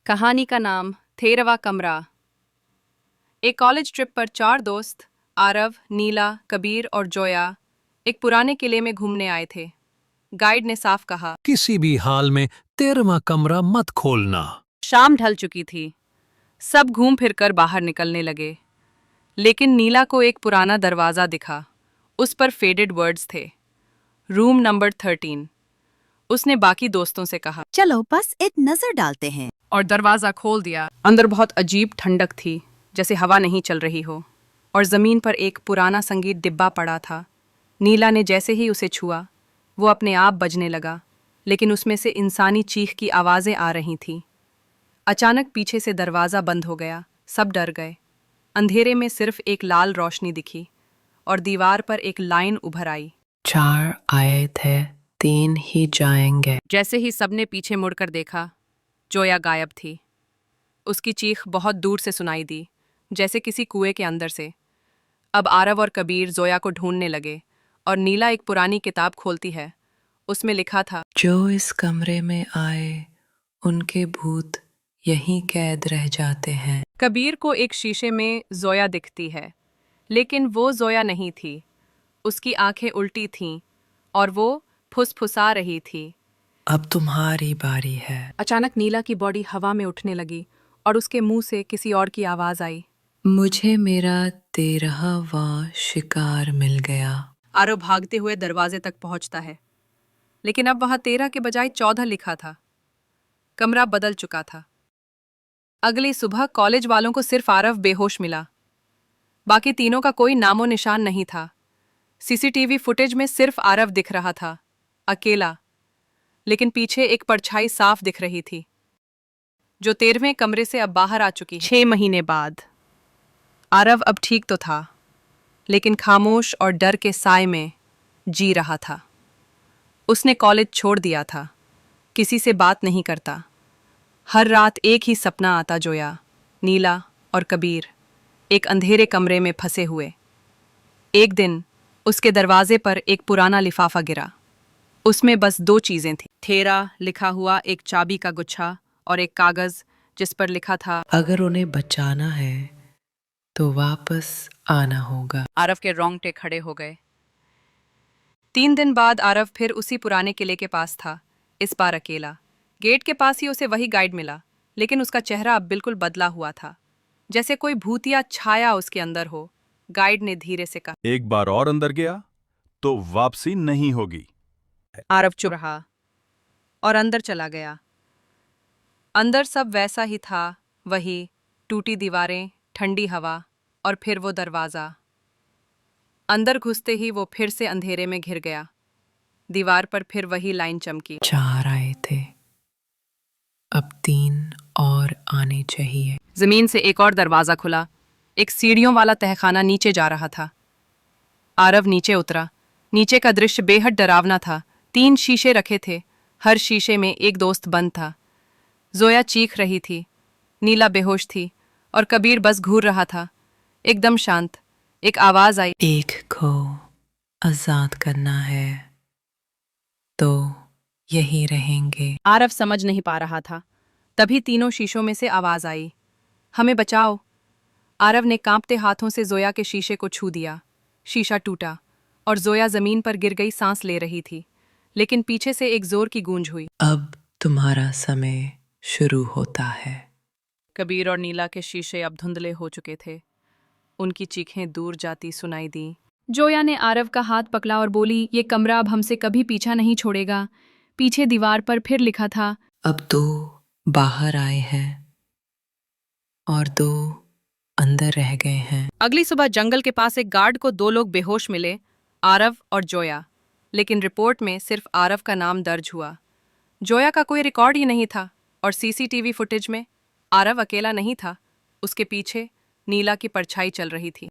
कहानी का नाम 13वां कमरा। एक कॉलेज ट्रिप पर 4 दोस्त आरव, नीला, कबीर और जोया एक पुराने किले में घूमने आए थे। गाइड ने साफ कहा, किसी भी हाल में 13वां कमरा मत खोलना। शाम ढल चुकी थी। सब घूम फिर कर बाहर निकलने लगे, लेकिन नीला को एक पुराना दरवाजा दिखा। उस पर फेडेड वर्ड्स थे, रूम नंबर 13। उसने बाकी दोस्तों से कहा, चलो बस एक नजर डालते हैं। और दरवाजा खोल दिया। अंदर बहुत अजीब ठंडक थी, जैसे हवा नहीं चल रही हो, और जमीन पर एक पुराना संगीत डिब्बा पड़ा था। नीला ने जैसे ही उसे छुआ, वो अपने आप बजने लगा, लेकिन उसमें से इंसानी चीख की आवाजें आ रही थीं। अचानक पीछे से दरवाजा बंद हो गया। सब डर गए। अंधेरे में सिर्फ एक लाल रोशनी दिखी, और दीवार पर एक लाइन उभर आई। 4 आए थे, 3 ही जाएंगे। जैसे ही सबने पीछे मुड़कर देखा, जोया गायब थी। उसकी चीख बहुत दूर से सुनाई दी, जैसे किसी कुएं के अंदर से। अब आरव और कबीर जोया को ढूंढने लगे, और नीला एक पुरानी किताब खोलती है। उसमें लिखा था, जो इस कमरे में आए उनके भूत यहीं कैद रह जाते हैं। कबीर को एक शीशे में जोया दिखती है, लेकिन वो जोया नहीं थी। उसकी आंखें उल्टी थीं, और वो फुसफुसा रही थी। अब तुम्हारी बारी है। अचानक नीला की बॉडी हवा में उठने लगी, और उसके मुंह से किसी और की आवाज आई, मुझे मेरा 13वां शिकार मिल गया। आरव भागते हुए दरवाजे तक पहुंचता है, लेकिन अब वहां 13 के बजाय 14 लिखा था। कमरा बदल चुका था। अगली सुबह कॉलेज वालों को सिर्फ आरव बेहोश मिला। बाकी तीनों का कोई नामो निशान नहीं था। सीसीटीवी फुटेज में सिर्फ आरव दिख रहा था, अकेला, लेकिन पीछे एक परछाई साफ दिख रही थी, जो 13वें कमरे से अब बाहर आ चुकी है। 6 महीने बाद आरव अब ठीक तो था, लेकिन खामोश और डर के साए में जी रहा था। उसने कॉलेज छोड़ दिया था, किसी से बात नहीं करता। हर रात एक ही सपना आता, जोया, नीला और कबीर एक अंधेरे कमरे में फंसे हुए। एक दिन उसके दरवाजे पर एक पुराना लिफाफा गिरा। उसमें बस 2 चीजें थीं, 13 लिखा हुआ एक चाबी का गुच्छा, और एक कागज जिस पर लिखा था, अगर उन्हें बचाना है तो वापस आना होगा। आरव के रोंगटे खड़े हो गए। 3 दिन बाद आरव फिर उसी पुराने किले के पास था, इस बार अकेला। गेट के पास ही उसे वही गाइड मिला, लेकिन उसका चेहरा अब बिल्कुल बदला हुआ था, जैसे कोई भूतिया छाया उसके अंदर हो। गाइड ने धीरे से कहा, एक बार और अंदर गया तो वापसी नहीं होगी। आरव चुप रहा और अंदर चला गया। अंदर सब वैसा ही था, वही टूटी दीवारें, ठंडी हवा, और फिर वो दरवाजा। अंदर घुसते ही वो फिर से अंधेरे में घिर गया। दीवार पर फिर वही लाइन चमकी, 4 आए थे, अब 3 और आने चाहिए। जमीन से एक और दरवाजा खुला। एक सीढ़ियों वाला तहखाना नीचे जा रहा था। आरव नीचे उतरा। नीचे का दृश्य बेहद डरावना था। 3 शीशे रखे थे, हर शीशे में एक दोस्त बंद था। जोया चीख रही थी, नीला बेहोश थी, और कबीर बस घूर रहा था, एकदम शांत। एक आवाज आई, एक को आजाद करना है तो यही रहेंगे। आरव समझ नहीं पा रहा था। तभी तीनों शीशों में से आवाज आई, हमें बचाओ। आरव ने कांपते हाथों से जोया के शीशे को छू दिया। शीशा टूटा, और जोया जमीन पर गिर गई, सांस ले रही थी, लेकिन पीछे से एक जोर की गूंज हुई, अब तुम्हारा समय शुरू होता है। कबीर और नीला के शीशे अब धुंधले हो चुके थे। उनकी चीखें दूर जाती सुनाई दी। जोया ने आरव का हाथ पकड़ा और बोली, ये कमरा अब हमसे कभी पीछा नहीं छोड़ेगा। पीछे दीवार पर फिर लिखा था, अब 2 बाहर आए हैं और 2 अंदर रह गए हैं। अगली सुबह जंगल के पास एक गार्ड को 2 लोग बेहोश मिले, आरव और जोया, लेकिन रिपोर्ट में सिर्फ आरव का नाम दर्ज हुआ। जोया का कोई रिकॉर्ड ही नहीं था, और सीसीटीवी फुटेज में आरव अकेला नहीं था, उसके पीछे नीला की परछाई चल रही थी।